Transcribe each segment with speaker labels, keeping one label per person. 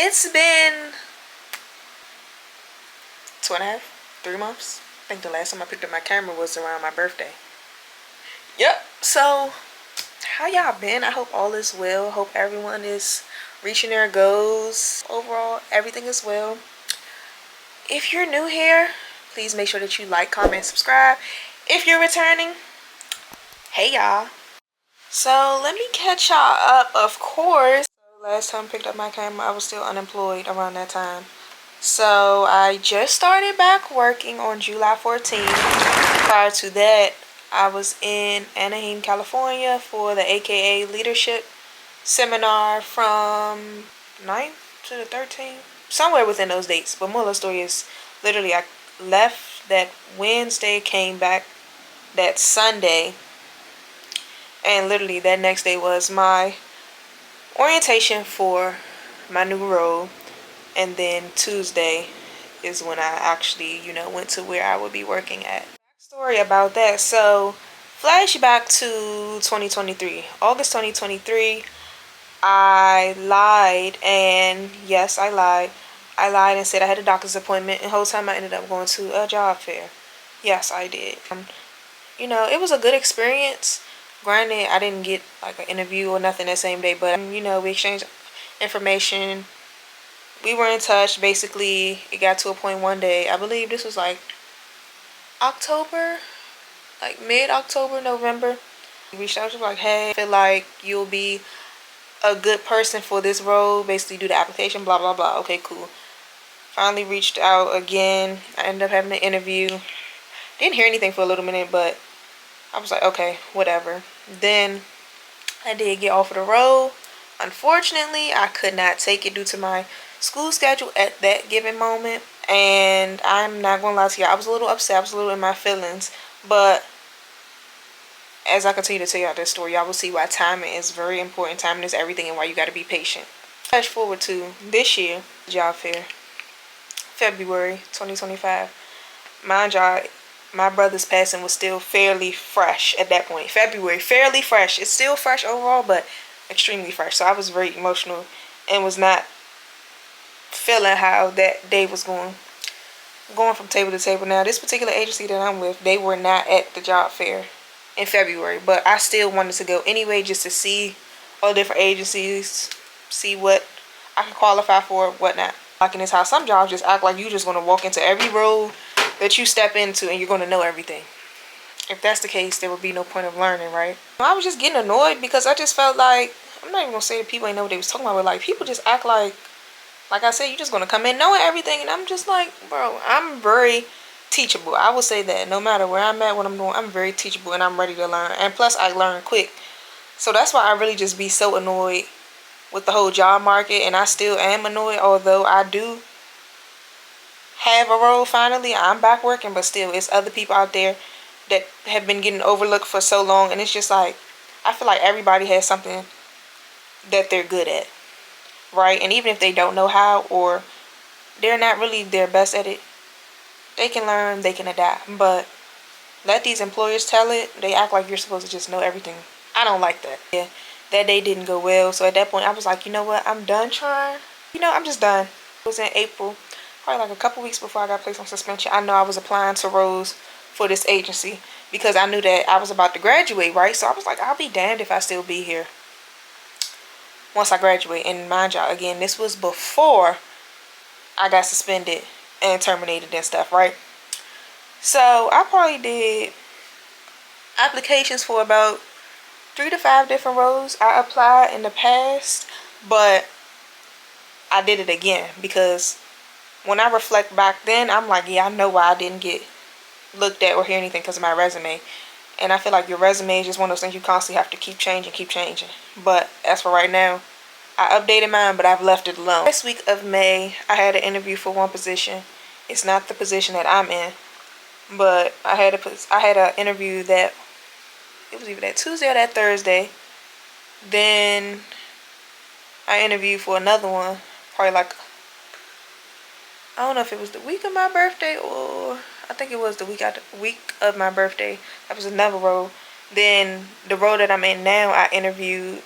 Speaker 1: It's been 2.5, 3 months. I think the last time I picked up my camera was around my birthday. Yep. So, how y'all been? I hope all is well. Hope everyone is reaching their goals. Overall, everything is well. If you're new here, please make sure that you like, comment, subscribe. If you're returning, hey y'all. So let me catch y'all up, of course. Last time I picked up my camera, I was still unemployed around that time. So I just started back working on July 14th. Prior to that, I was in Anaheim, California for the AKA leadership seminar from 9th to the 13th. Somewhere within those dates. But moral of the story is literally I left that Wednesday, came back that Sunday. And literally that next day was my orientation for my new role. And then Tuesday is when I actually, went to where I would be working at. Story about that. So, flashback to 2023. August 2023, I lied. And yes, I lied. I lied and said I had a doctor's appointment. And the whole time I ended up going to a job fair. Yes, I did. It was a good experience. Granted, I didn't get like an interview or nothing that same day, but we exchanged information. We were in touch. Basically, it got to a point one day, I believe this was like October, like mid-October, November. We reached out to like, hey, I feel like you'll be a good person for this role. Basically, do the application, blah, blah, blah. Okay, cool. Finally reached out again. I ended up having an interview. Didn't hear anything for a little minute, but I was like, okay, whatever. Then I did get offered a role. Unfortunately, I could not take it due to my school schedule at that given moment. And I'm not going to lie to you, I was a little upset. I was a little in my feelings. But as I continue to tell y'all this story, y'all will see why timing is very important. Timing is everything and why you got to be patient. Flash forward to this year, job fair, February 2025. Mind y'all, my brother's passing was still fairly fresh at that point. February, fairly fresh. It's still fresh overall, but extremely fresh. So I was very emotional and was not feeling how that day was going from table to table. Now, this particular agency that I'm with, they were not at the job fair in February, but I still wanted to go anyway just to see all the different agencies, see what I can qualify for, whatnot. Like in this house, some jobs just act like you just going to walk into every role that you step into and you're going to know everything. If that's the case, there would be no point of learning, right? I was just getting annoyed because I just felt like, I'm not even going to say that people ain't know what they was talking about, but like people just act like I said, you're just going to come in knowing everything. And I'm just like, bro, I'm very teachable. I would say that no matter where I'm at, what I'm doing, I'm very teachable and I'm ready to learn. And plus, I learn quick. So that's why I really just be so annoyed with the whole job market. And I still am annoyed, although I do have a role finally. I'm back working, but still, it's other people out there that have been getting overlooked for so long. And it's just like, I feel like everybody has something that they're good at. Right? And even if they don't know how or they're not really their best at it, they can learn, they can adapt. But let these employers tell it, they act like you're supposed to just know everything. I don't like that. Yeah, that day didn't go well. So at that point, I was like, you know what? I'm done trying. I'm just done. It was in April, probably like a couple weeks before I got placed on suspension. I know I was applying to roles for this agency because I knew that I was about to graduate, right? So I was like, I'll be damned if I still be here once I graduate. And mind y'all, again, this was before I got suspended and terminated and stuff, right? So I probably did applications for about 3 to 5 different roles. I applied in the past, but I did it again because when I reflect back then, I'm like, yeah, I know why I didn't get looked at or hear anything because of my resume. And I feel like your resume is just one of those things you constantly have to keep changing. But as for right now, I updated mine, but I've left it alone. Last week of May, I had an interview for one position. It's not the position that I'm in, but I had an interview that, it was either that Tuesday or that Thursday. Then I interviewed for another one, probably like, I don't know if it was the week of my birthday or I think it was the week of my birthday. That was another role. Then the role that I'm in now, I interviewed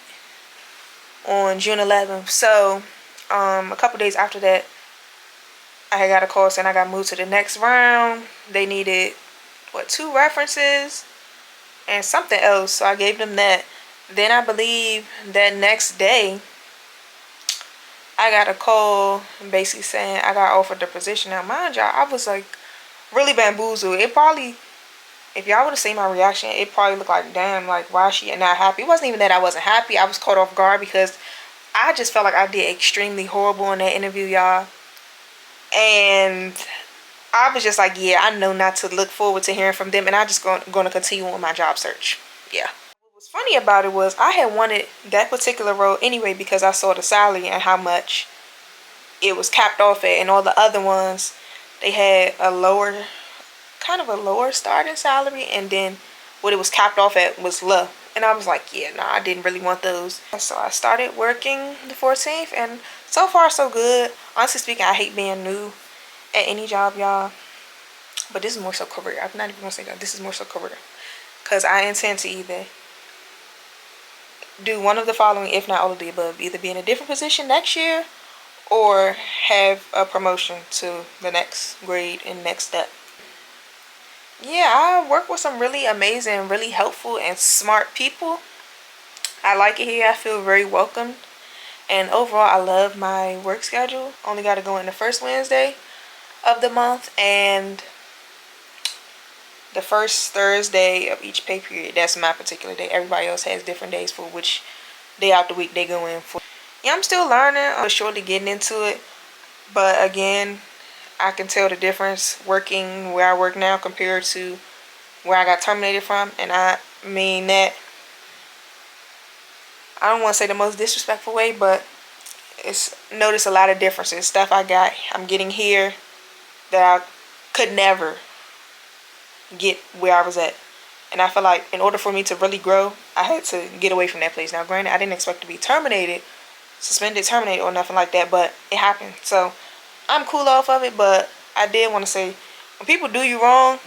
Speaker 1: on June 11th. So A couple days after that, I got a call saying I got moved to the next round. They needed 2 references and something else, so I gave them that. Then I believe that next day I got a call basically saying I got offered the position. Now mind y'all, I was like really bamboozled. It probably, if y'all would have seen my reaction, it probably looked like, damn, like why is she not happy? It wasn't even that I wasn't happy. I was caught off guard because I just felt like I did extremely horrible in that interview, y'all. And I was just like, yeah, I know not to look forward to hearing from them, and I just going to continue on my job search. Yeah. What was funny about it was I had wanted that particular role anyway because I saw the salary and how much it was capped off at, and all the other ones, they had a lower starting salary, and then what it was capped off at was low. And I was like, yeah, no, I didn't really want those. And so I started working the 14th, and so far so good. Honestly speaking, I hate being new at any job, y'all. But this is more so career. I'm not even going to say that. This is more so career. Because I intend to either do one of the following, if not all of the above. Either be in a different position next year or have a promotion to the next grade and next step. Yeah, I work with some really amazing, really helpful and smart people. I like it here. I feel very welcomed. And overall, I love my work schedule. Only got to go in the first Wednesday of the month and the first Thursday of each pay period. That's my particular day. Everybody else has different days for which day out the week they go in for. Yeah, I'm still learning. I'm surely getting into it. But again, I can tell the difference working where I work now compared to where I got terminated from. And I mean that, I don't want to say the most disrespectful way, but it's notice a lot of differences. Stuff I'm getting here that I could never get where I was at. And I feel like in order for me to really grow, I had to get away from that place. Now granted, I didn't expect to be terminated, suspended, terminated, or nothing like that, but it happened. So I'm cool off of it. But I did want to say, when people do you wrong,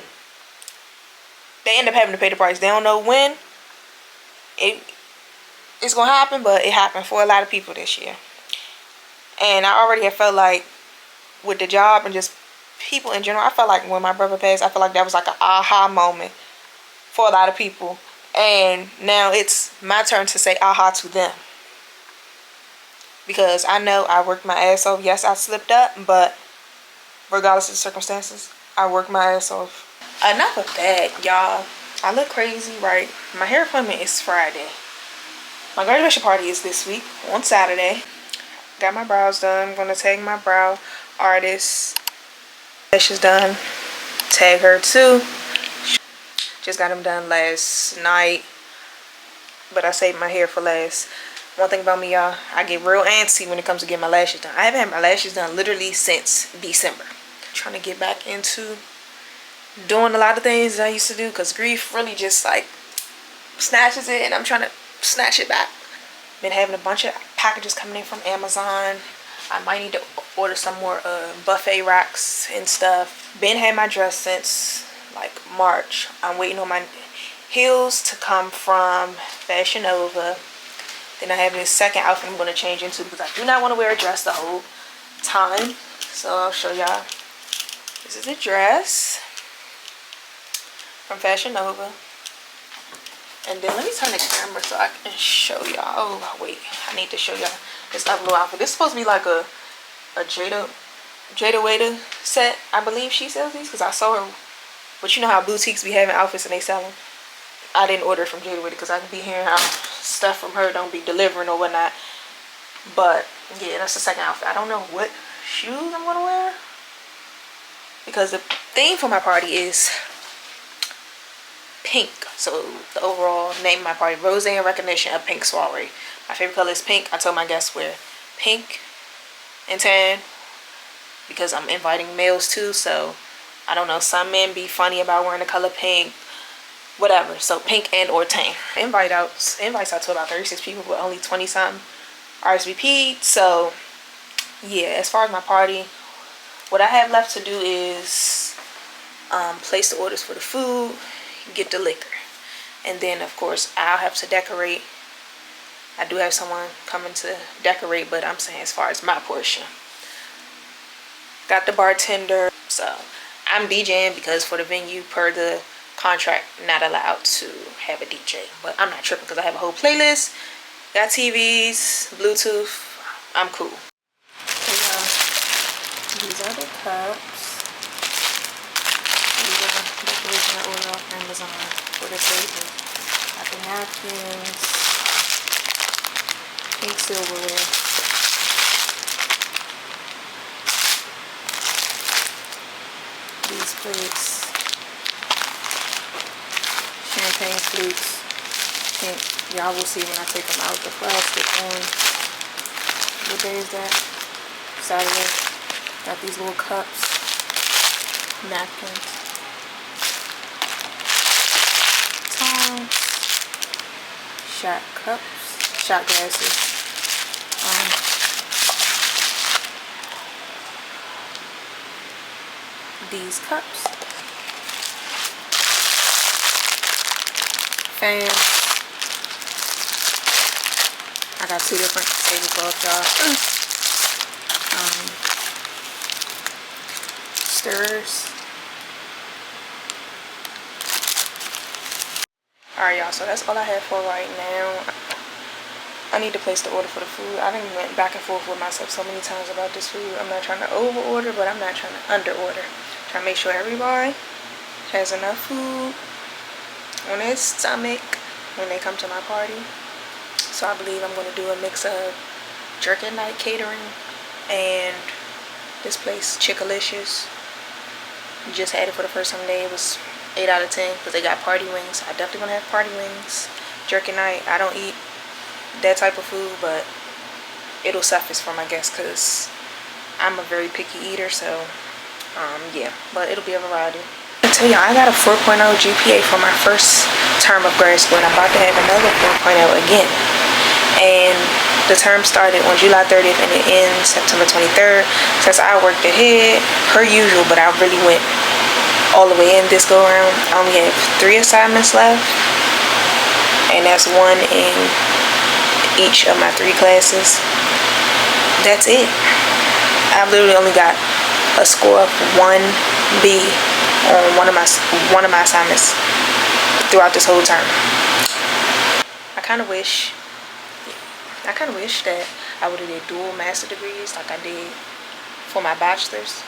Speaker 1: they end up having to pay the price. They don't know when it's gonna happen, but it happened for a lot of people this year. And I already have felt like with the job and just people in general, I felt like when my brother passed, I felt like that was like an aha moment for a lot of people. And now it's my turn to say aha to them. Because I know I worked my ass off. Yes, I slipped up, but regardless of the circumstances, I worked my ass off. Enough of that, y'all. I look crazy, right? My hair appointment is Friday. My graduation party is this week on Saturday. Got my brows done. I'm going to tag my brow artist. Lashes done. Tag her too. Just got them done last night. But I saved my hair for last. One thing about me, y'all, I get real antsy when it comes to getting my lashes done. I haven't had my lashes done literally since December. Trying to get back into doing a lot of things that I used to do, because grief really just like snatches it, and I'm trying to snatch it back. Been having a bunch of packages coming in from Amazon. I might need to order some more buffet racks and stuff. Been had my dress since like March. I'm waiting on my heels to come from Fashion Nova. Then I have this second outfit I'm going to change into because I do not want to wear a dress the whole time. So I'll show y'all. This is a dress from Fashion Nova. And then let me turn the camera so I can show y'all. Oh, wait. I need to show y'all this other little outfit. This is supposed to be like a Jada Waiter set. I believe she sells these because I saw her. But you know how boutiques be having outfits and they sell them. I didn't order it from Jada Waiter because I can be hearing how stuff from her don't be delivering or whatnot. But yeah, that's the second outfit. I don't know what shoes I'm going to wear, because the theme for my party is pink. So the overall name of my party, Rose in Recognition of Pink Soiree. My favorite color is pink. I told my guests wear pink and tan because I'm inviting males too. So I don't know, some men be funny about wearing the color pink, whatever. So pink and or tan. Invites out to about 36 people, but only 20 something RSVP'd. So yeah, as far as my party, what I have left to do is place the orders for the food, get the liquor, and then of course I'll have to decorate. I I do have someone coming to decorate, but I'm saying as far as my portion. Got the bartender. So I'm DJing because for the venue, per the contract, not allowed to have a DJ. But I'm not tripping because I have a whole playlist. Got TVs, Bluetooth. I'm cool. So, these are the cups. These are the decoration I ordered off Amazon for the table. Got the napkins, pink silverware. These plates, champagne flutes. Pink. Y'all will see when I take them out. The plastic on. What day is that? Saturday. Got these little cups, napkins, tongs, shot cups, shot glasses. These cups, fans. I got 2 different tablecloths, y'all. Stirrers. Alright, y'all, so that's all I have for right now. I need to place the order for the food. I done went back and forth with myself so many times about this food. I'm not trying to over order, but I'm not trying to under order. Trying to make sure everybody has enough food on their stomach when they come to my party. So I believe I'm going to do a mix of Jerkin Night Catering and this place, Chickalicious. Just had it for the first time today. It was 8 out of 10 because they got party wings. I definitely going to have party wings. Jerkin Night, I don't eat that type of food, but it'll suffice for my guests because I'm a very picky eater. So yeah, but it'll be a variety. I tell y'all, I got a 4.0 GPA for my first term of grad school, and I'm about to have another 4.0 again. And the term started on July 30th and it ends September 23rd. Since I worked ahead per usual, but I really went all the way in this go around. I only have 3 assignments left, and that's 1 in each of my 3 classes. That's it. I literally only got a score of 1B on one of my assignments throughout this whole term. I kind of wish that I would have did dual master degrees like I did for my bachelor's.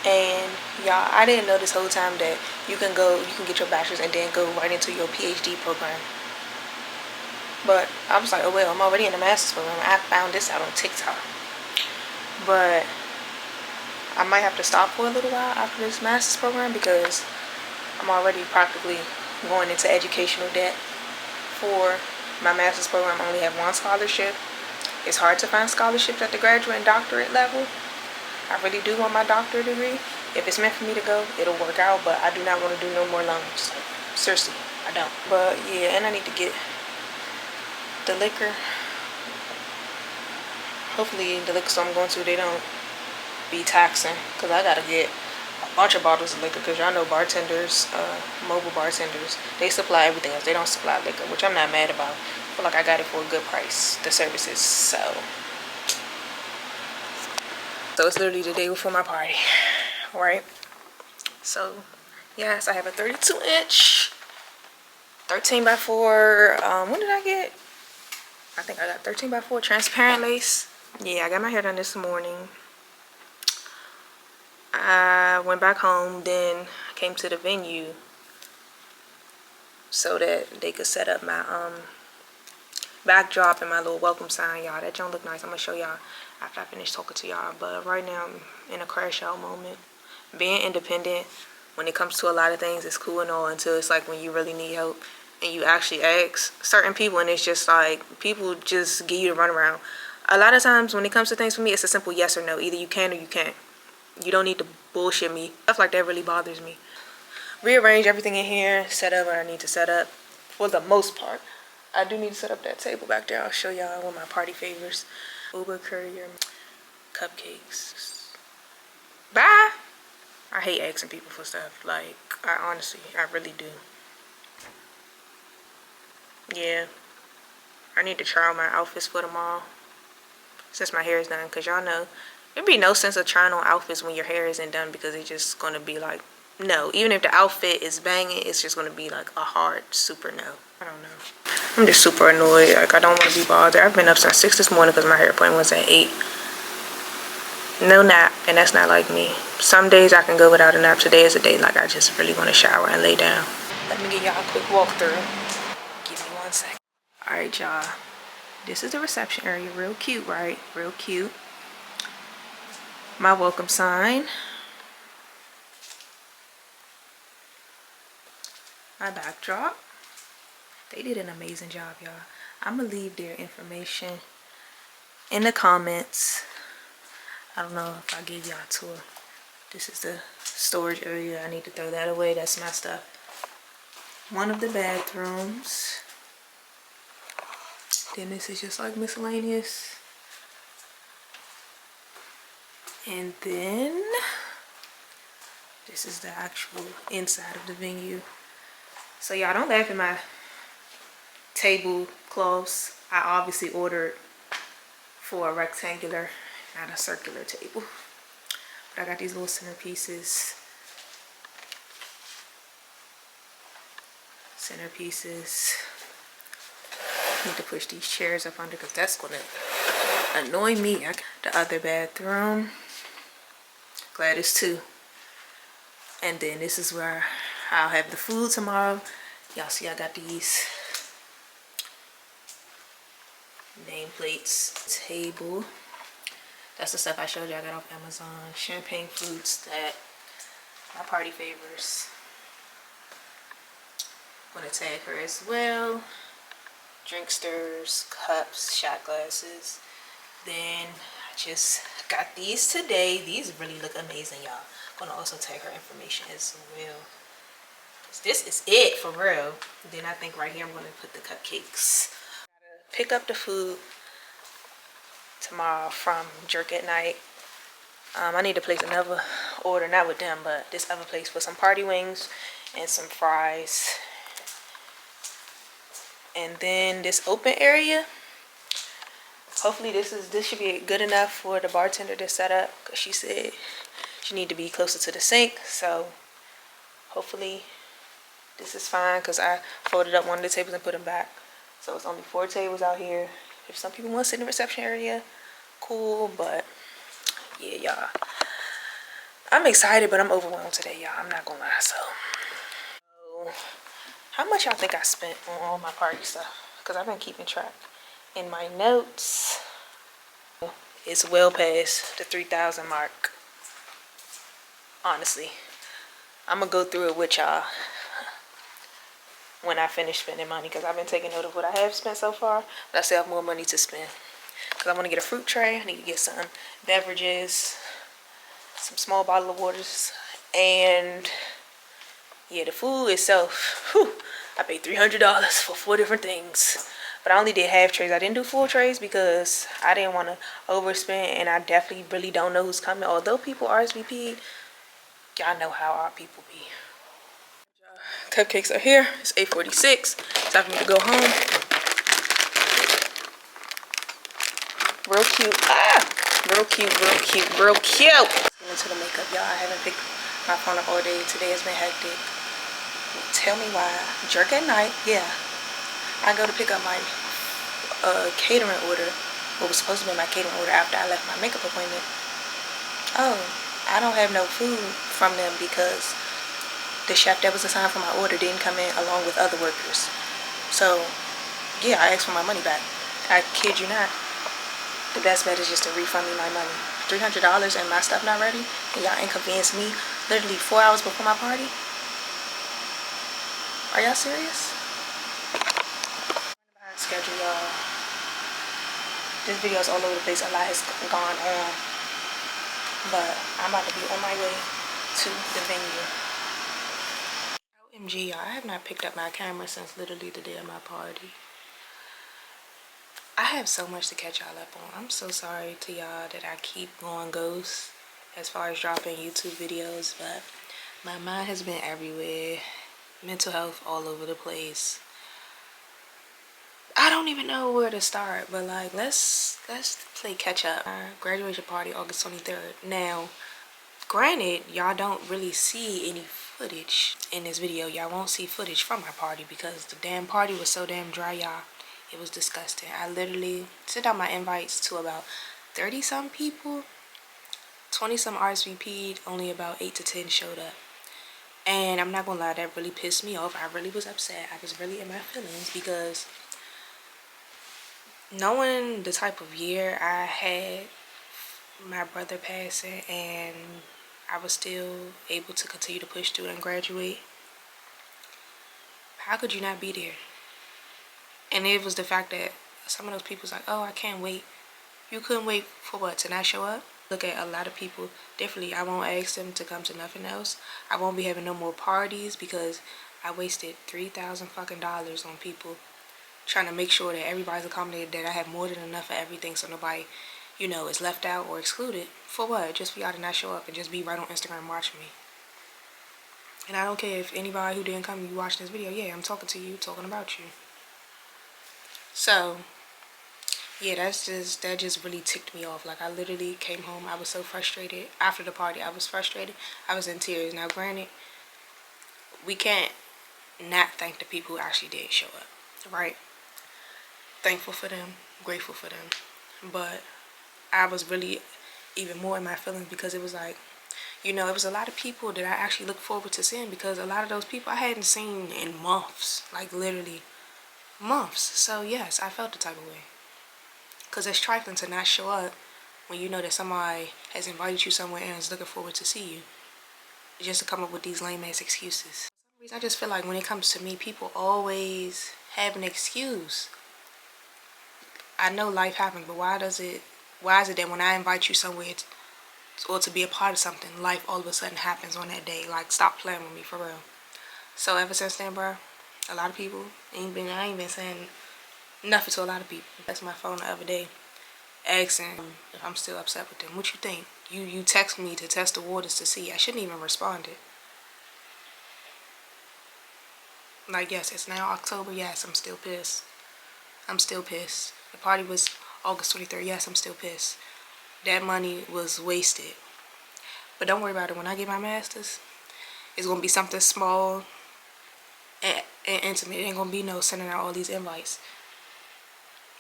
Speaker 1: And y'all, I didn't know this whole time that you can get your bachelor's and then go right into your PhD program. But I was like, oh well, I'm already in the master's program. I found this out on TikTok. But I might have to stop for a little while after this master's program because I'm already practically going into educational debt for my master's program. I only have 1 scholarship. It's hard to find scholarships at the graduate and doctorate level. I really do want my doctorate degree. If it's meant for me to go, it'll work out, but I do not want to do no more loans. Like, seriously, I don't. But yeah, and I need to get the liquor. Hopefully the liquor store I'm going to, they don't be taxing, because I gotta get a bunch of bottles of liquor, because y'all know bartenders, mobile bartenders, they supply everything else. They don't supply liquor, which I'm not mad about. I feel like I got it for a good price, the services. So it's literally the day before my party. Alright, so yes, I have a 32-inch 13 by 4 when did I get? I think I got 13 by 4 transparent lace. Yeah, I got my hair done this morning. I went back home, then came to the venue so that they could set up my backdrop and my little welcome sign. Y'all, that don't look nice. I'm gonna show y'all after I finish talking to y'all. But right now I'm in a crash out moment. Being independent when it comes to a lot of things is cool and all, until it's like when you really need help and you actually ask certain people, and it's just like people just give you the runaround. A lot of times when it comes to things for me, it's a simple yes or no. Either you can or you can't. You don't need to bullshit me. Stuff like that really bothers me. Rearrange everything in here, set up what I need to set up for the most part. I do need to set up that table back there. I'll show y'all one of my party favors. Uber Courier, Cupcakes. Bye! I hate asking people for stuff. Like, I really do. Yeah. I need to try on my outfits for tomorrow since my hair is done, because y'all know there'd be no sense of trying on outfits when your hair isn't done, because it's just gonna be like no. Even if the outfit is banging, it's just gonna be like a hard super no. I don't know. I'm just super annoyed. Like, I don't want to be bothered. I've been up since 6 this morning because my hair appointment was at 8. No nap, and that's not like me. Some days I can go without a nap. Today is a day like I just really want to shower and lay down. Let me give y'all a quick walkthrough. Give me 1 second. Alright, y'all. This is the reception area. Real cute, right? Real cute. My welcome sign. My backdrop. They did an amazing job, y'all. I'm gonna leave their information in the comments. I don't know if I gave y'all a tour. This is the storage area. I need to throw that away. That's my stuff. One of the bathrooms. Then this is just like miscellaneous. And then this is the actual inside of the venue. So y'all don't laugh at my tablecloths. I obviously ordered for a rectangular, not a circular table. But I got these little centerpieces. Need to push these chairs up under because that's gonna annoy me. The other bathroom. Glad it's 2. And then this is where I'll have the food tomorrow. Y'all see I got these nameplates. Table. That's the stuff I showed you I got off Amazon. Champagne fruits that my party favors. I'm gonna tag her as well. Drink stirs, cups, shot glasses. Then I just got these today. These really look amazing, y'all. I'm gonna also tag her information as well. Cause this is it for real. Then I think right here I'm gonna put the cupcakes. Pick up the food tomorrow from Jerk at Night. I need to place another order, not with them, but this other place for some party wings and some fries. And then this open area, hopefully this should be good enough for the bartender to set up, because she said she need to be closer to the sink. So hopefully this is fine, because I folded up one of the tables and put them back. So it's only 4 tables out here. If some people want to sit in the reception area, cool. But yeah, y'all, I'm excited, but I'm overwhelmed today, y'all. I'm not gonna lie. So how much y'all think I spent on all my party stuff? Because I've been keeping track. In my notes, it's well past the 3,000 mark. Honestly, I'm gonna go through it with y'all when I finish spending money, because I've been taking note of what I have spent so far, but I still have more money to spend. Because I want to get a fruit tray, I need to get some beverages, some small bottle of waters, and yeah, the food itself, whew, I paid $300 for 4 different things. But I only did half trays. I didn't do full trays because I didn't want to overspend, and I definitely really don't know who's coming. Although people RSVP'd, y'all know how our people be. Cupcakes are here. It's 8:46. It's time for me to go home. Real cute. Real cute, real cute, real cute. Into the makeup, y'all. I haven't picked my phone up all day. Today has been hectic. Tell me why. Jerk at Night. Yeah. I go to pick up my catering order. What was supposed to be my catering order after I left my makeup appointment. Oh, I don't have no food from them because the chef that was assigned for my order didn't come in along with other workers. So, yeah, I asked for my money back. I kid you not. The best bet is just to refund me my money. $300 and my stuff not ready? And y'all inconvenienced me literally 4 hours before my party? Are y'all serious? Behind schedule, y'all. This video is all over the place. A lot has gone on. But I'm about to be on my way to the venue. OMG, y'all, I have not picked up my camera since literally the day of my party. I have so much to catch y'all up on. I'm so sorry to y'all that I keep going ghost as far as dropping YouTube videos, but my mind has been everywhere. Mental health all over the place. I I don't even know where to start, but like let's play catch up. Our graduation party August 23rd. Now, granted, y'all don't really see any footage in this video. Y'all won't see footage from my party because the damn party was so damn dry, y'all. It was disgusting. I literally sent out my invites to about 30 some people. 20 some RSVP'd, only about 8 to 10 showed up. And I'm not gonna lie, that really pissed me off. I really was upset. I was really in my feelings because knowing the type of year I had, my brother passing, and I was still able to continue to push through and graduate, how could you not be there? And it was the fact that some of those people was like, oh, I can't wait. You couldn't wait for what, to not show up? Look at a lot of people differently. I won't ask them to come to nothing else. I won't be having no more parties because I wasted $3,000 fucking dollars on people trying to make sure that everybody's accommodated, that I have more than enough of everything so nobody, you know, is left out or excluded. For what? Just for y'all to not show up and just be right on Instagram watching me. And I don't care if anybody who didn't come, you watching this video, yeah, I'm talking to you, talking about you. So, yeah, that just really ticked me off. Like, I literally came home, I was so frustrated. After the party, I was frustrated. I was in tears. Now, granted, we can't not thank the people who actually did show up, right? Thankful for them, grateful for them. But I was really even more in my feelings because it was like, you know, it was a lot of people that I actually looked forward to seeing because a lot of those people I hadn't seen in months, like literally months. So yes, I felt the type of way. Because it's trifling to not show up when you know that somebody has invited you somewhere and is looking forward to see you. Just to come up with these lame ass excuses. For some reason, I just feel like when it comes to me, people always have an excuse. I know life happens, but why is it that when I invite you somewhere or to be a part of something, life all of a sudden happens on that day? Like, stop playing with me, for real. So ever since then, bro, a lot of people I ain't been saying nothing to a lot of people. That's my phone the other day, asking if I'm still upset with them. What you think? You text me to test the waters to see. I shouldn't even responded. Like, yes, it's now October. Yes, I'm still pissed. I'm still pissed. The party was August 23rd. Yes, I'm still pissed. That money was wasted. But don't worry about it. When I get my master's, it's going to be something small and intimate. It ain't going to be no sending out all these invites.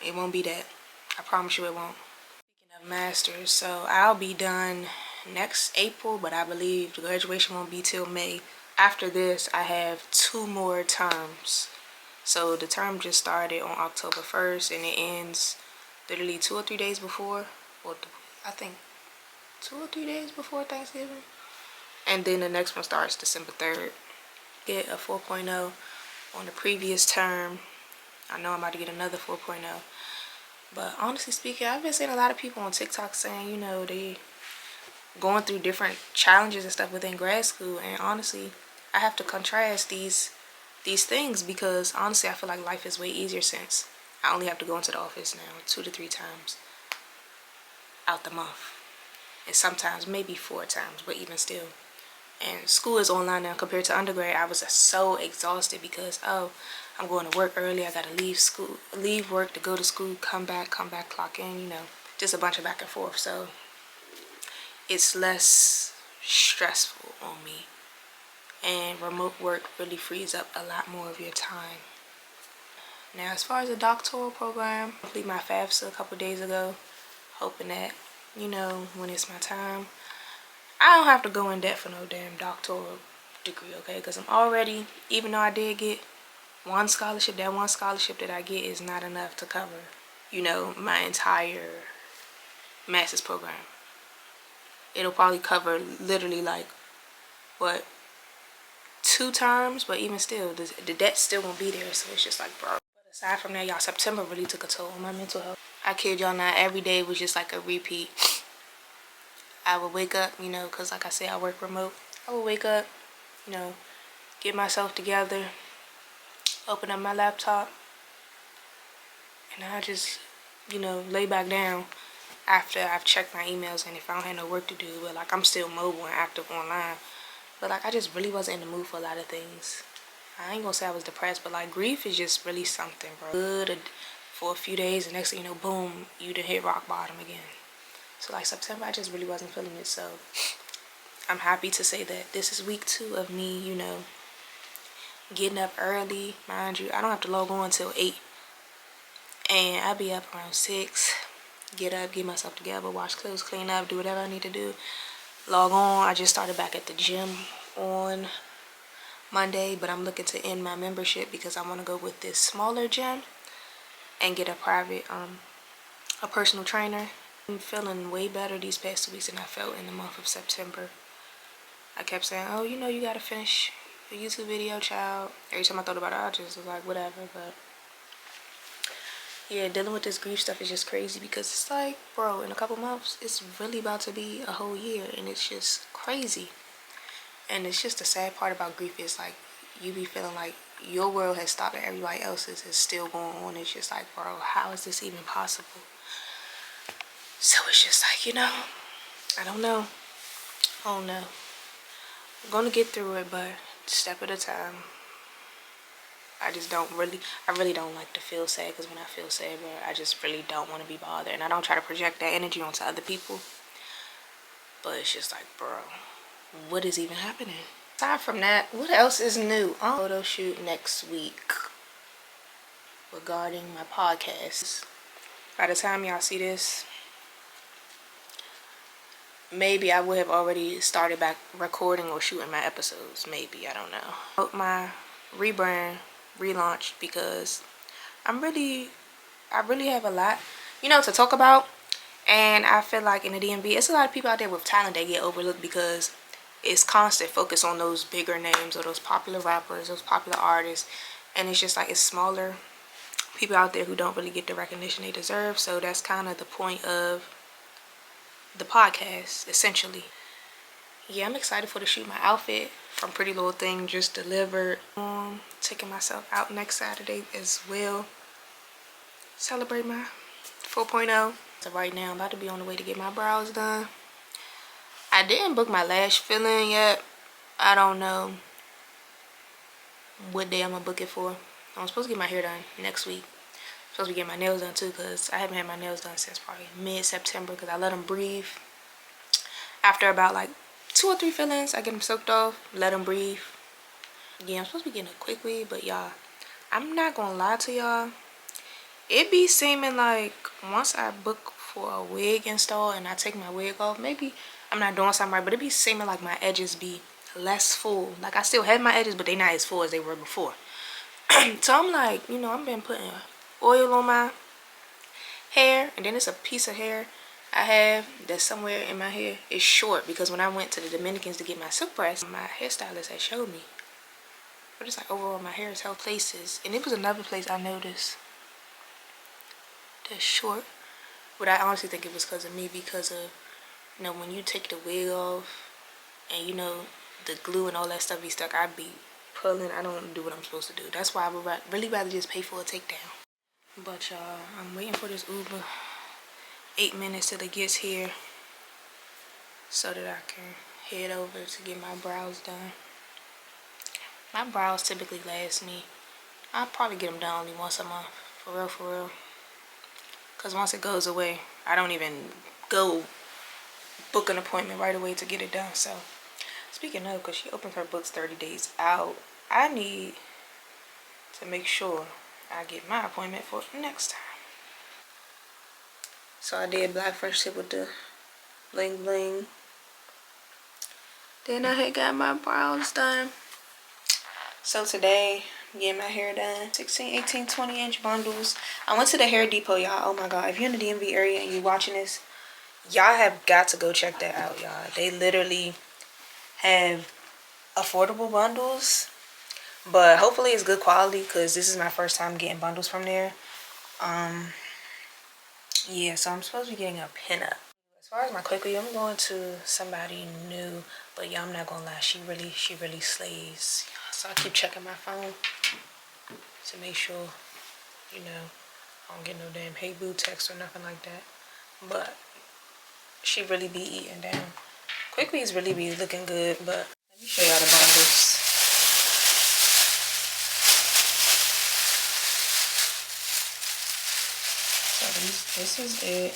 Speaker 1: It won't be that. I promise you it won't. Speaking of masters, so I'll be done next April, but I believe the graduation won't be till May. After this, I have 2 more terms. So the term just started on October 1st and it ends literally 2 or 3 days before, or I think 2 or 3 days before Thanksgiving. And then the next one starts December 3rd. Get a 4.0 on the previous term. I know I'm about to get another 4.0. But honestly speaking, I've been seeing a lot of people on TikTok saying, you know, they going through different challenges and stuff within grad school. And honestly, I have to contrast these things because honestly, I feel like life is way easier since I only have to go into the office now 2 to 3 times out the month. And sometimes maybe 4 times, but even still. And school is online now compared to undergrad. I was so exhausted because, oh, I'm going to work early. I got to leave work to go to school, come back, clock in, you know, just a bunch of back and forth. So it's less stressful on me. And remote work really frees up a lot more of your time. Now, as far as the doctoral program, I completed my FAFSA a couple days ago, hoping that, you know, when it's my time, I don't have to go in debt for no damn doctoral degree, okay? Because I'm already, even though I did get one scholarship, that one scholarship that I get is not enough to cover, you know, my entire master's program. It'll probably cover literally like, what, 2 terms, but even still, the debt still won't be there, so it's just like, bro. But aside from that, y'all, September really took a toll on my mental health. I kid y'all not, every day was just like a repeat. I would wake up, you know, because like I said, I work remote. I would wake up, you know, get myself together, open up my laptop, and I just, you know, lay back down after I've checked my emails and if I don't have no work to do. But like, I'm still mobile and active online. But like, I just really wasn't in the mood for a lot of things. I ain't gonna say I was depressed, but like, grief is just really something, bro. for a few days, and next thing you know, boom, you done hit rock bottom again. So like September, I just really wasn't feeling it. So I'm happy to say that this is week 2 of me, you know, getting up early. Mind you, I don't have to log on until 8, and I'll be up around 6. Get up, get myself together, wash clothes, clean up, do whatever I need to do. Log on. I just started back at the gym on Monday, but I'm looking to end my membership because I want to go with this smaller gym and get a private, a personal trainer. I'm feeling way better these past 2 weeks than I felt in the month of September. I kept saying, oh, you know, you got to finish the YouTube video, child. Every time I thought about it, I just was like, whatever, but yeah, dealing with this grief stuff is just crazy because it's like, bro, in a couple months, it's really about to be a whole year, and it's just crazy. And it's just the sad part about grief is like, you be feeling like your world has stopped and everybody else's is still going on. It's just like, bro, how is this even possible? So it's just like, you know, I don't know. I'm gonna get through it, but step at a time. I really don't like to feel sad, because when I feel sad, bro, I just really don't want to be bothered. And I don't try to project that energy onto other people. But it's just like, bro, what is even happening? Aside from that, what else is new? Photo shoot next week regarding my podcast. By the time y'all see this, maybe I would have already started back recording or shooting my episodes. Maybe, I don't know. My rebrand relaunched because I really have a lot, you know, to talk about. And I feel like in the DMV, it's a lot of people out there with talent that get overlooked because it's constant focus on those bigger names or those popular rappers, those popular artists. And it's just like, it's smaller people out there who don't really get the recognition they deserve. So that's kind of the point of the podcast, essentially. Yeah, I'm excited for the shoot. My outfit from Pretty Little Thing just delivered. Taking myself out next Saturday as well. Celebrate my 4.0. So right now, I'm about to be on the way to get my brows done. I didn't book my lash filling yet. I don't know what day I'm gonna book it for. I'm supposed to get my hair done next week. I'm supposed to be getting my nails done too, because I haven't had my nails done since probably mid-September, because I let them breathe. After about like 2 or 3 fillings, I get them soaked off, let them breathe. Yeah, I'm supposed to be getting a quick wig, but y'all, I'm not gonna lie to y'all. It be seeming like once I book for a wig install and I take my wig off, maybe I'm not doing something right, but it be seeming like my edges be less full. Like I still have my edges, but they not as full as they were before. So I'm like, you know, I've been putting oil on my hair, and then it's a piece of hair I have that's somewhere in my hair. It's short because when I went to the Dominicans to get my silk press, my hairstylist had showed me. But it's like overall my hair is held places. And it was another place I noticed that's short. But I honestly think it was because of me, because of, you know, when you take the wig off and, you know, the glue and all that stuff be stuck, I be pulling. I don't do what I'm supposed to do. That's why I would really rather just pay for a takedown. But y'all, I'm waiting for this Uber. 8 minutes till it gets here so that I can head over to get my brows done. My brows typically last me, I'll probably get them done only once a month, for real. Because once it goes away, I don't even go book an appointment right away to get it done. So, speaking of, because she opens her books 30 days out, I need to make sure I get my appointment for next time. So I did black French tip with the bling bling. Then I had got my brows done. So today, I'm getting my hair done. 16, 18, 20 inch bundles. I went to the Hair Depot, y'all. Oh my god, if you're in the DMV area and you're watching this, y'all have got to go check that out, y'all. They literally have affordable bundles, but hopefully it's good quality, because this is my first time getting bundles from there. Yeah, so I'm supposed to be getting a pinup. As far as my quickly, I'm going to somebody new, but yeah, I'm not gonna lie, she really slays. So I keep checking my phone to make sure, you know, I don't get no damn hey boo text or nothing like that. But she really be eating down. Quickly's really be looking good, but let me show y'all the bundles.
Speaker 2: this is it.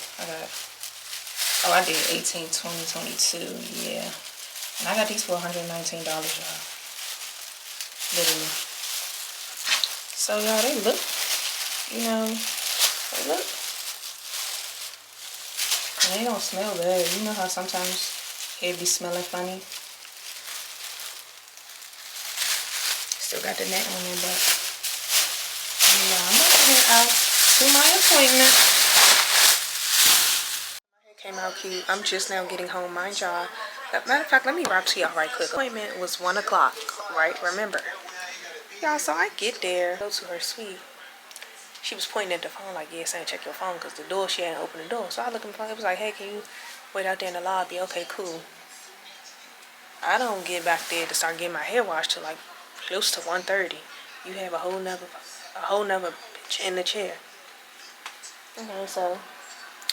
Speaker 2: I did 18, 20, 22, yeah. And I got these for $119, y'all. Literally. So, y'all, they look, they look. And they don't smell bad. You know how sometimes it be smelling funny? Still got the net on there, but yeah, I'm gonna head out to my appointment. My hair came out cute. I'm just now getting home, mind y'all. Matter of fact, let me rap to y'all right quick. Appointment was 1 o'clock, right? Remember. Y'all, so I get there, go to her suite. She was pointing at the phone like, yeah, saying check your phone because the door, she hadn't opened the door. So I looked at the phone, it was like, hey, can you wait out there in the lobby? Okay, cool. I don't get back there to start getting my hair washed till like close to 1:30. You have a whole nother bitch in the chair. Okay, so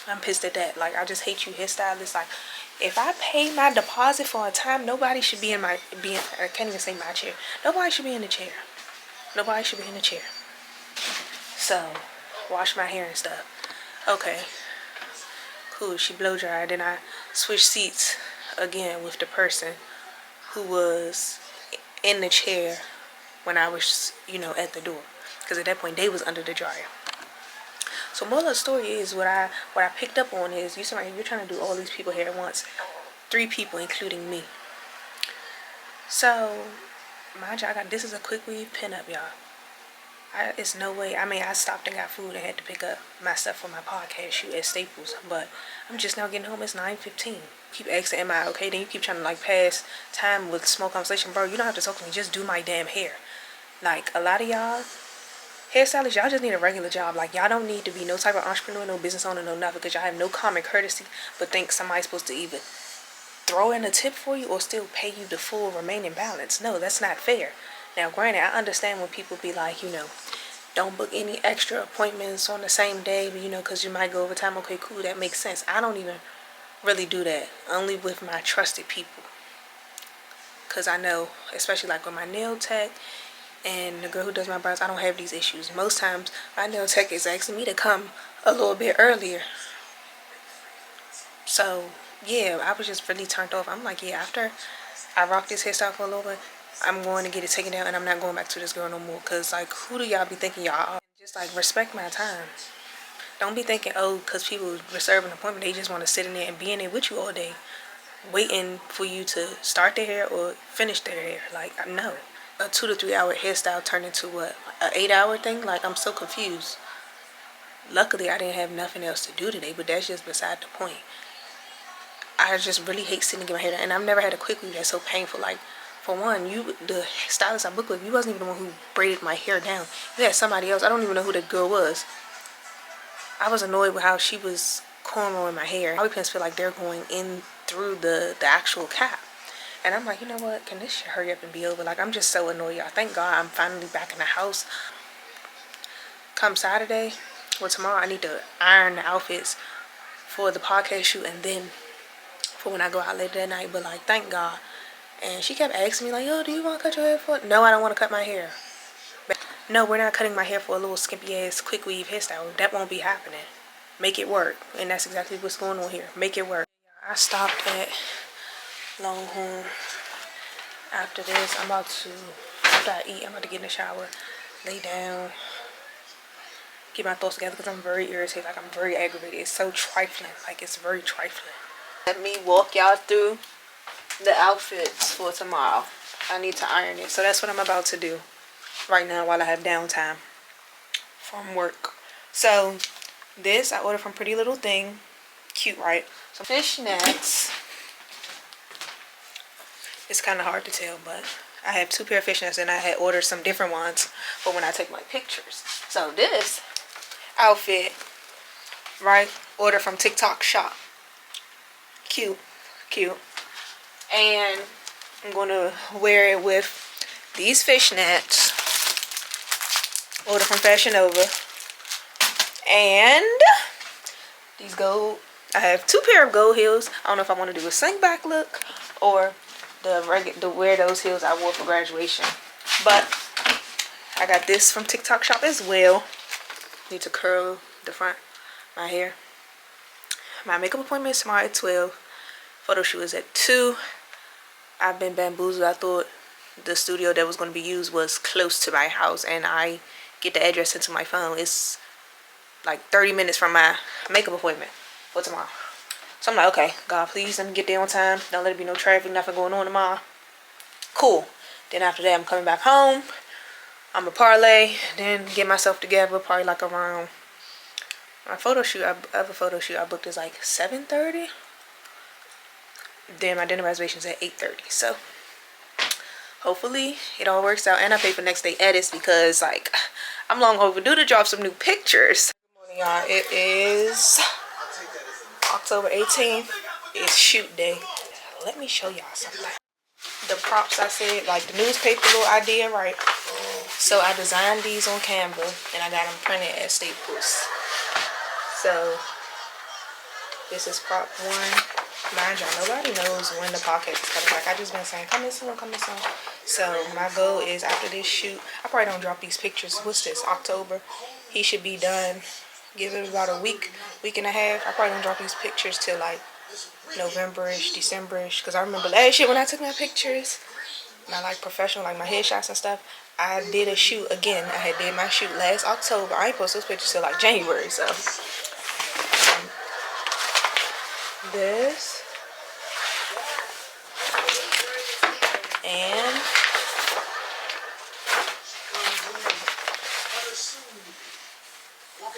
Speaker 2: I'm pissed at that. Like, I just hate you hairstylists. Like, if I pay my deposit for a time, nobody should be I can't even say my chair. Nobody should be in the chair. Nobody should be in the chair. So, wash my hair and stuff. Okay. Cool, she blow dried. Then I switched seats again with the person who was in the chair when I was, at the door. Because at that point, they was under the dryer. So moral of the story is what I picked up on is you're trying to do all these people here at once. 3 people, including me. So, mind you, this is a quick weave pinup, y'all. It's no way. I mean, I stopped and got food and had to pick up my stuff for my podcast shoot at Staples. But I'm just now getting home. It's 9:15. Keep asking, am I okay? Then you keep trying to, pass time with small conversation. Bro, you don't have to talk to me. Just do my damn hair. Like, a lot of y'all hairstylists, y'all just need a regular job. Like, y'all don't need to be no type of entrepreneur, no business owner, no nothing. Because y'all have no common courtesy. But think somebody's supposed to either throw in a tip for you or still pay you the full remaining balance. No, that's not fair. Now, granted, I understand when people be like, don't book any extra appointments on the same day, because you might go over time. Okay, cool, that makes sense. I don't even really do that. Only with my trusted people. Because I know, especially like with my nail tech and the girl who does my brows, I don't have these issues. Most times, my nail tech is asking me to come a little bit earlier. So, yeah, I was just really turned off. I'm like, yeah, after I rock this hairstyle for a little bit, I'm going to get it taken down and I'm not going back to this girl no more. Because, who do y'all be thinking y'all are? Just, respect my time. Don't be thinking, because people reserve an appointment, they just want to sit in there and be in there with you all day, waiting for you to start their hair or finish their hair. No. A 2 to 3 hour hairstyle turned into what? An 8-hour thing? I'm so confused. Luckily, I didn't have nothing else to do today, but that's just beside the point. I just really hate sitting and getting my hair done. And I've never had a quick weave that's so painful. For one, the stylist I booked with, you wasn't even the one who braided my hair down. You had somebody else. I don't even know who that girl was. I was annoyed with how she was cornrowing my hair. My pins feel like they're going in through the actual cap. And I'm like, you know what? Can this shit hurry up and be over? I'm just so annoyed, y'all. Thank God I'm finally back in the house. Come Saturday or tomorrow, I need to iron the outfits for the podcast shoot and then for when I go out later that night. But thank God. And she kept asking me do you want to cut your hair for? No, I don't want to cut my hair. No, we're not cutting my hair for a little skimpy ass quick weave hairstyle. That won't be happening. Make it work. And that's exactly what's going on here. Make it work. I stopped at Longhorn. After this, after I eat, I'm about to get in the shower, lay down, get my thoughts together because I'm very irritated. I'm very aggravated. It's so trifling. It's very trifling. Let me walk y'all through the outfits for tomorrow. I need to iron it. So that's what I'm about to do right now while I have downtime from work. So this I ordered from Pretty Little Thing. Cute, right? So fishnets. It's kind of hard to tell, but I have 2 pair of fishnets and I had ordered some different ones for when I take my pictures. So this outfit, right? Order from TikTok shop. Cute. And I'm going to wear it with these fishnets. Order from Fashion Nova. And these gold. I have 2 pair of gold heels. I don't know if I want to do a sink back look or the wear those heels I wore for graduation. But I got this from TikTok shop as well. Need to curl the front my hair. My makeup appointment is tomorrow at 12. Photo shoot is at 2. I've been bamboozled. I thought the studio that was going to be used was close to my house, and I get the address into my phone. It's like 30 minutes from my makeup appointment for tomorrow. So I'm like, okay, God, please let me get there on time. Don't let it be no traffic, nothing going on tomorrow. Cool. Then after that, I'm coming back home. I'm a parlay, then get myself together, probably like around my photo shoot. Other photo shoot I booked is like 7:30. Then my dinner reservation's at 8:30. So hopefully it all works out, and I pay for next day edits because like I'm long overdue to drop some new pictures. Good morning, y'all. It is October 18th. It's shoot day. Let me show y'all something. The props I said, like the newspaper little idea, right? So I designed these on Canva and I got them printed at Staples. So this is prop 1. Mind y'all, nobody knows when the podcast is coming back. I just been saying, come this soon, come this soon. So my goal is after this shoot, I probably don't drop these pictures. What's this, October? He should be done. Give it about a week and a half. I probably don't drop these pictures till like November-ish, December-ish. Because I remember last year when I took my pictures, my like professional, like my headshots and stuff, I did a shoot again. I had did my shoot last October. I ain't post those pictures till like January. So this and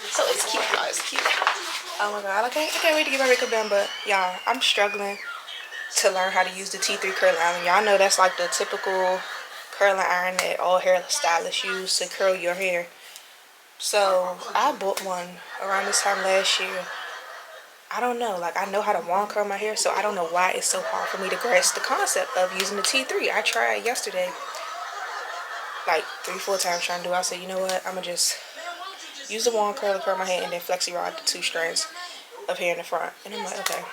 Speaker 2: so it's cute, y'all. It's cute. Oh my god, I can't wait to get my makeup done. But y'all, I'm struggling to learn how to use the T3 curling iron. Y'all know that's like the typical curling iron that all hairstylists use to curl your hair. So I bought one around this time last year. I don't know, like I know how to wand curl my hair, so I don't know why it's so hard for me to grasp the concept of using the T3. I tried yesterday like 3-4 times trying to do it. I said, you know what, I'm gonna just use the wand curl to curl my hair and then flexi rod the 2 strands of hair in the front. And I'm like, okay.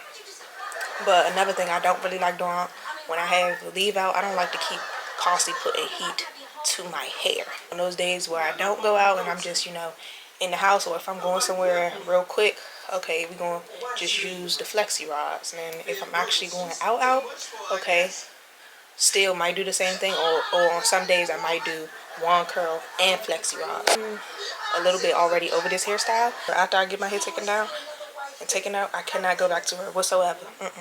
Speaker 2: But another thing I don't really like doing when I have leave out, I don't like to keep constantly putting heat to my hair. On those days where I don't go out and I'm just, you know, in the house, or if I'm going somewhere real quick, okay, we're going to just use the flexi rods. And if I'm actually going out, okay, still might do the same thing, or on some days I might do wand curl and flexi rods. I'm a little bit already over this hairstyle. After I get my hair taken down and taken out, I cannot go back to her whatsoever. I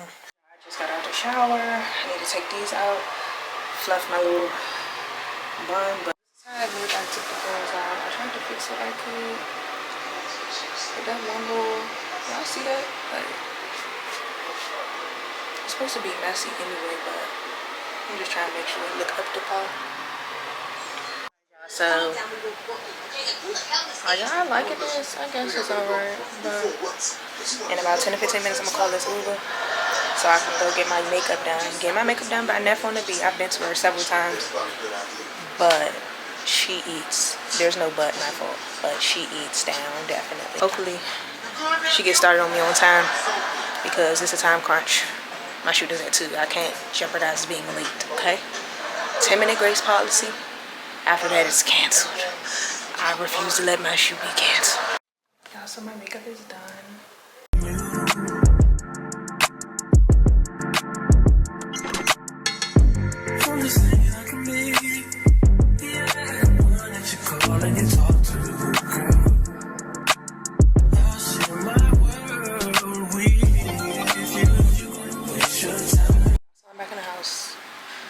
Speaker 2: just got out the shower. I need to take these out, fluff my little bun, but I took the girls out. I tried to fix what I could. But that one little, y'all see that? Like, it's supposed to be messy anyway, but I'm just trying to make sure it look up to par. So, are y'all liking this? I guess it's alright. But in about 10 to 15 minutes, I'm gonna call this Uber so I can go get my makeup done. Get my makeup done by Neff on the Beat. I've been to her several times, but she eats. There's no but, my fault, but she eats down, definitely. Hopefully she gets started on me on time because it's a time crunch. My shoot is at 2. I can't jeopardize being late, okay? 10-minute grace policy. After that, it's canceled. I refuse to let my shoot be canceled. Y'all, so my makeup is done.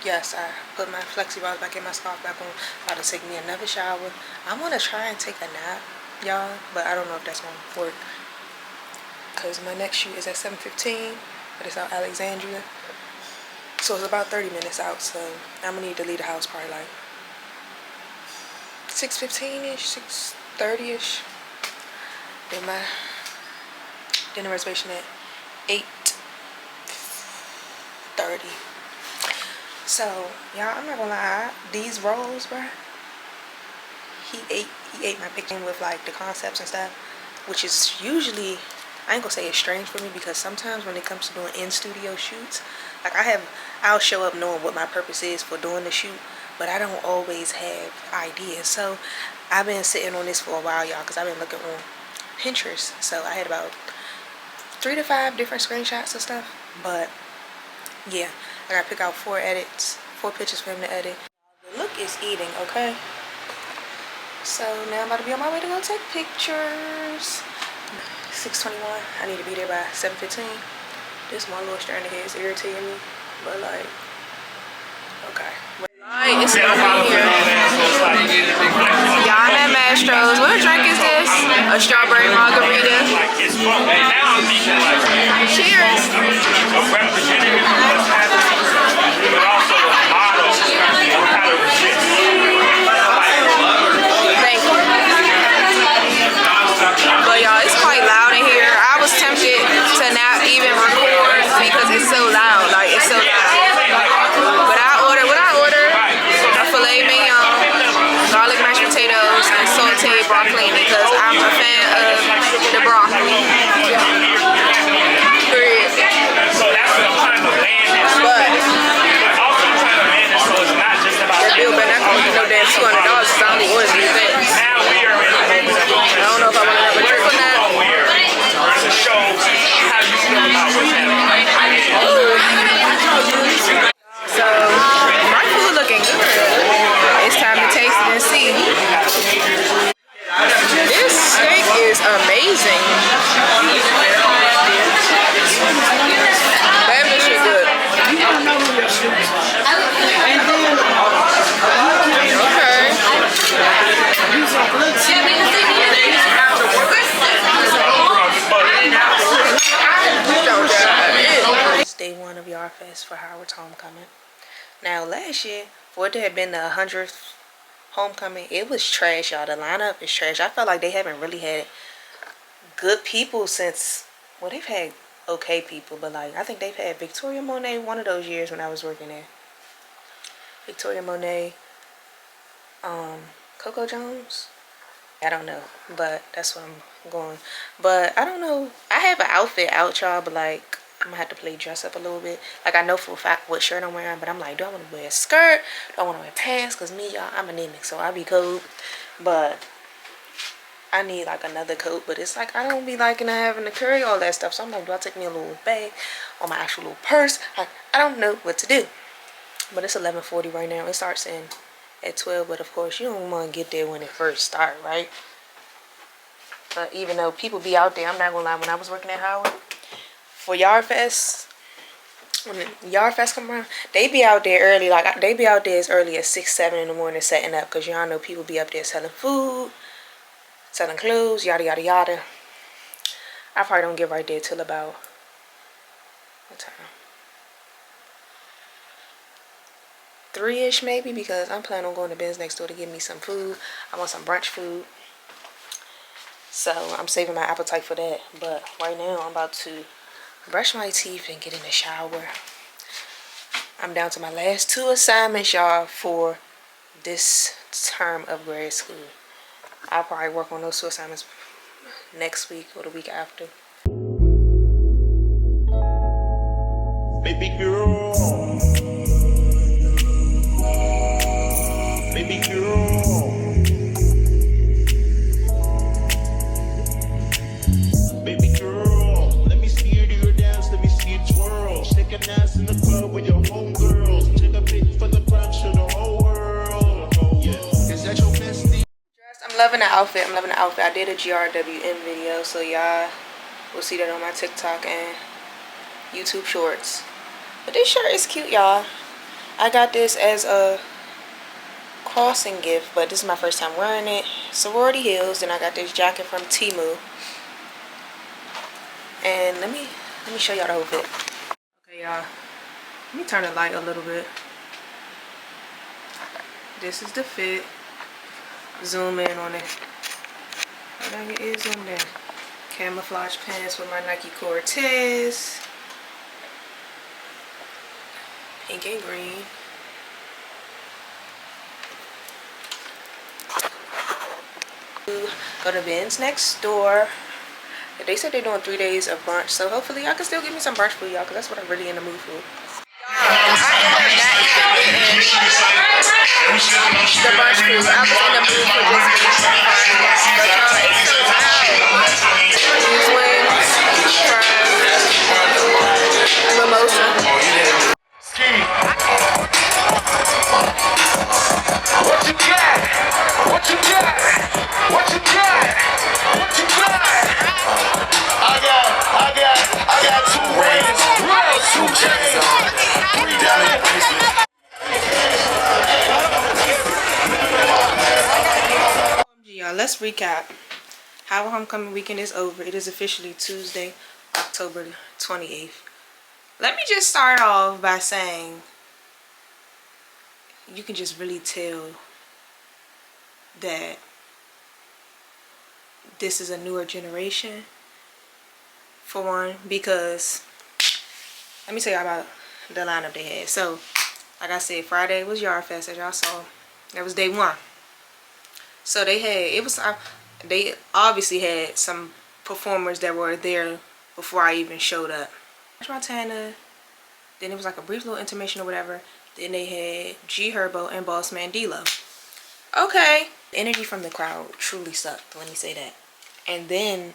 Speaker 2: Yes, I put my flexi rods back in, my scarf back on. About to take me another shower. I'm gonna try and take a nap, y'all, but I don't know if that's gonna work because my next shoot is at 7:15, but it's out Alexandria, so it's about 30 minutes out. So I'm gonna need to leave the house probably like 6:15ish, 6:30ish. Then my dinner reservation at 8:30. So, y'all, I'm not gonna lie, these rolls, bruh, he ate my picture with like the concepts and stuff, which is usually, I ain't gonna say it's strange for me, because sometimes when it comes to doing in-studio shoots, like I'll show up knowing what my purpose is for doing the shoot, but I don't always have ideas. So I've been sitting on this for a while, y'all, because I've been looking on Pinterest. So I had about 3 to 5 different screenshots of stuff. But yeah, I gotta pick out 4 pictures for him to edit. The look is eating, okay? So now I'm about to be on my way to go take pictures. 6:21. I need to be there by 7:15. This one little strand of hair is irritating me, but like, okay. Alright, it's over here. Y'all, I'm at Mastro's. What drink is this? A strawberry margarita. Cheers. Thank you. But y'all, it's quite loud in here. I was tempted to not even record because it's so loud. Like, it's so loud. But what I ordered, a filet mignon, garlic mashed potatoes, and sauteed broccoli because I'm a fan of the broccoli. But that bill better not cost no damn $200 because I only ordered these things. I don't know if I want to have a drink or not. So, my food looking good. It's time to taste it and see. This steak is amazing. That is good. It's day 1 of Yard Fest for Howard's homecoming. Now last year, for it to have been the 100th homecoming, it was trash, y'all. The lineup is trash. I felt like they haven't really had good people since, well, they've had okay people, but like I think they've had Victoria Monet one of those years when I was working there. Victoria Monet, Coco Jones. I don't know, but that's what I'm going. But I don't know. I have an outfit out, y'all, but like I'm gonna have to play dress up a little bit. Like I know for a fact what shirt I'm wearing, but I'm like, do I want to wear a skirt? Do I want to wear pants? Cause me, y'all, I'm anemic, so I be cold. But I need like another coat. But it's like I don't be liking having to carry all that stuff. So I'm like, do I take me a little bag or my actual little purse? Like I don't know what to do. But it's 11:40 right now. It starts at 12, but of course you don't want to get there when it first start, right? But even though people be out there, I'm not gonna lie, when I was working at Howard for Yard Fest, when the Yard Fest come around, they be out there early. Like they be out there as early as 6, 7 in the morning setting up, because y'all know people be up there selling food, selling clothes, yada yada yada. I probably don't get right there till about what time? 3-ish maybe, because I'm planning on going to Ben's next door to get me some food. I want some brunch food, so I'm saving my appetite for that. But right now I'm about to brush my teeth and get in the shower. I'm down to my last 2 assignments, y'all, for this term of grad school. I'll probably work on those 2 assignments next week or the week after.
Speaker 3: Baby girl, baby girl, baby girl, let me see you do your dance, let me see you twirl. Shake a dance in the club with your homegirls. Take a pic for the brunch of the whole world. Yeah, is that your bestie?
Speaker 2: I'm loving the outfit. I'm loving the outfit. I did a GRWM video, so y'all will see that on my TikTok and YouTube shorts. But this shirt is cute, y'all. I got this as a crossing gift, but this is my first time wearing it. Sorority heels. Then I got this jacket from Temu. And let me show y'all the whole fit. Okay, y'all. Let me turn the light a little bit. This is the fit. Zoom in on it. I think it is zoomed in. Camouflage pants with my Nike Cortez. Pink and green. Go to Ben's next door. They said they're doing 3 days of brunch, so hopefully I can still give me some brunch food, y'all, because that's what I'm really in the mood for. I ended up not eating the brunch food. I was in the mood for just eating some fun, but y'all, it's so loud.
Speaker 3: What you got? What you got? What you got? What you got? I got 2 rings, 2 chains, 3 diamond bracelets.
Speaker 2: Y'all, let's recap. How homecoming weekend is over. It is officially Tuesday, October 28th. Let me just start off by saying you can just really tell that this is a newer generation, for one, because let me tell you about the lineup they had. So, like I said, Friday was Yard Fest, as y'all saw. That was day 1. So they obviously had some performers that were there before I even showed up. French Montana, then it was like a brief little intermission or whatever. Then they had G Herbo and Boss Man D-Lo. Okay. The energy from the crowd truly sucked, let me say that. And then,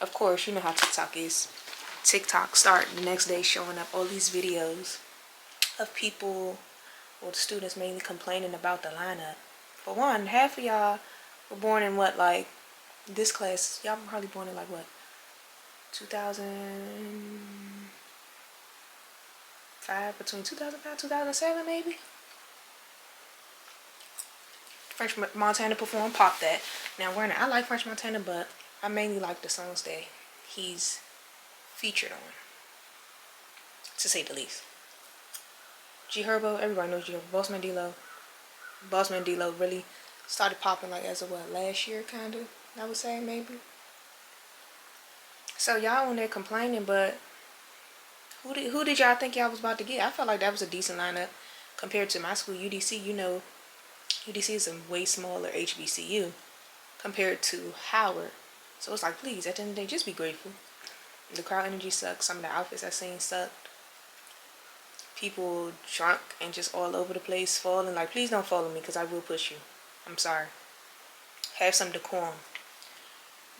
Speaker 2: of course, you know how TikTok is. TikTok start the next day showing up all these videos of people, or the students mainly, complaining about the lineup. For one, half of y'all were born in what, like, this class, y'all were probably born in like what, 2005, between 2005 2007 maybe. French Montana performed Pop That. Now, I like French Montana, but I mainly like the songs that he's featured on, to say the least. G Herbo, everybody knows G Herbo. Boss Man D-Lo really started popping like as of what, last year, kind of, I would say, maybe. So y'all on there complaining, but who did y'all think y'all was about to get? I felt like that was a decent lineup compared to my school, UDC. You know, UDC is a way smaller HBCU compared to Howard. So it's like, please, at the end of the day, just be grateful. The crowd energy sucks. Some of the outfits I seen sucked. People drunk and just all over the place, falling. Like, please don't follow me because I will push you. I'm sorry. Have some decorum.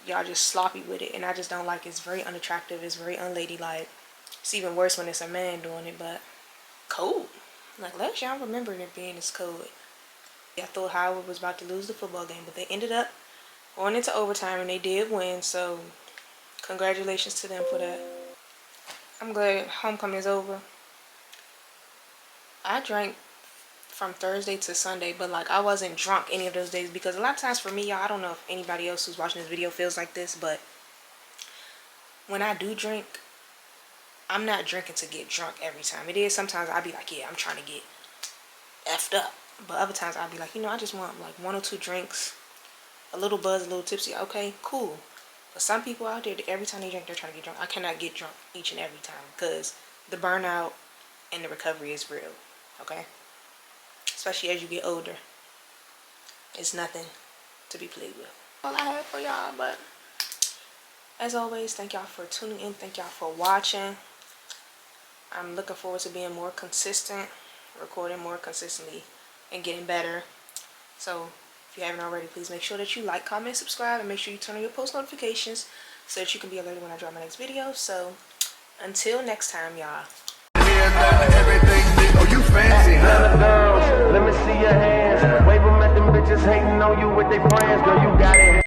Speaker 2: Y'all just sloppy with it, and I just don't like it. It's very unattractive. It's very unladylike. It's even worse when it's a man doing it, but cold. Like, last year I remember it being this cold. I thought Howard was about to lose the football game, but they ended up going into overtime, and they did win, so congratulations to them for that. I'm glad homecoming is over. I drank from Thursday to Sunday, but like I wasn't drunk any of those days, because a lot of times for me, y'all, I don't know if anybody else who's watching this video feels like this, but when I do drink, I'm not drinking to get drunk every time. It is sometimes I'll be like, yeah, I'm trying to get effed up, but other times I'll be like, you know, I just want like 1 or 2 drinks, a little buzz, a little tipsy. Okay, cool. But some people out there, every time they drink, they're trying to get drunk. I cannot get drunk each and every time, because the burnout and the recovery is real. Okay, especially as you get older, it's nothing to be played with. All I have for y'all, but as always, thank y'all for tuning in. Thank y'all for watching. I'm looking forward to being more consistent, recording more consistently, and getting better. So if you haven't already, please make sure that you like, comment, subscribe, and make sure you turn on your post notifications so that you can be alerted when I drop my next video. So until next time, y'all.
Speaker 3: Everything neat. Oh, you fancy, huh?
Speaker 4: Girls, let me see your hands. Wave them at them bitches hating on you with their friends. Girl, you got it.